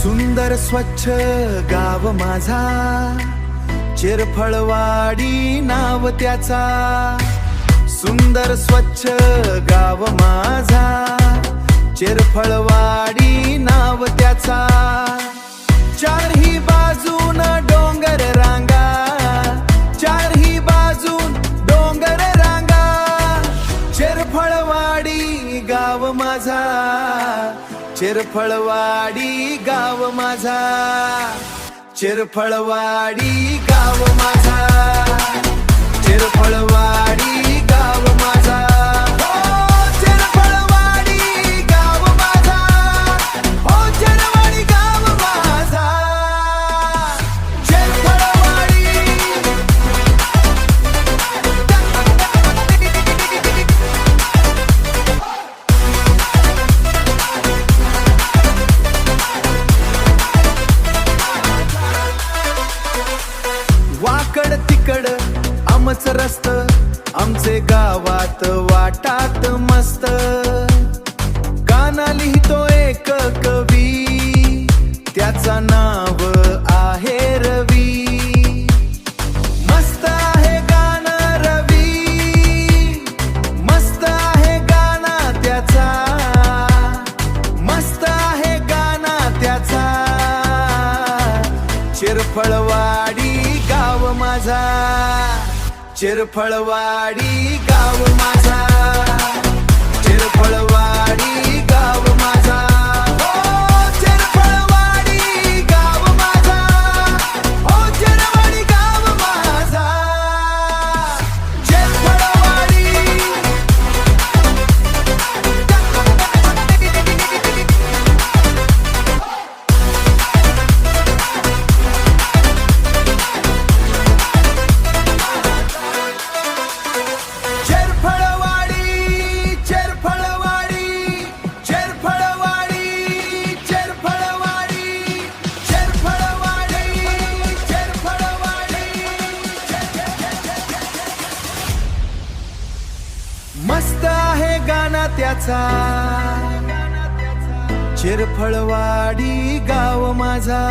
सुंदर स्वच्छ गाव माझा, चिरफळवाडी नाव त्याचा. सुंदर स्वच्छ गाव माझा, चिरफळवाडी नाव त्याचा. चारही बाजून डोंगर रांगा, चारही बाजून डोंगर रांगा. चिरफळवाडी गाव माझा, चिरफळवाडी गाव माझा. चिरफळवाडी गाव माझा, चिरफळवाडी गाव माझा. हो चिरफळवाडी गाव माझा, हो चिरफळवाडी गाव माझा. चिरफळवाडी वाकड तिकड आमच रस्त, आमचे गावात वाटात मस्त. गाणं लिहितो एक कवी, त्याचा नाव आहे रवी. मस्त आहे गाणं रवी, मस्त आहे गाणं त्याचा, मस्त आहे गाणं त्याचा. चिरफळवाडी गाव माझा, चिरफळवाडी गाव माझा. चिरफळवाडी गाव माझा, हो चिरफळवाडी गाव माझा, हो चिरफळवाडी गाव माझा. चिरफळवाडी मस्त आहे गाणं त्याचा. चिरफळवाडी गाव माझा.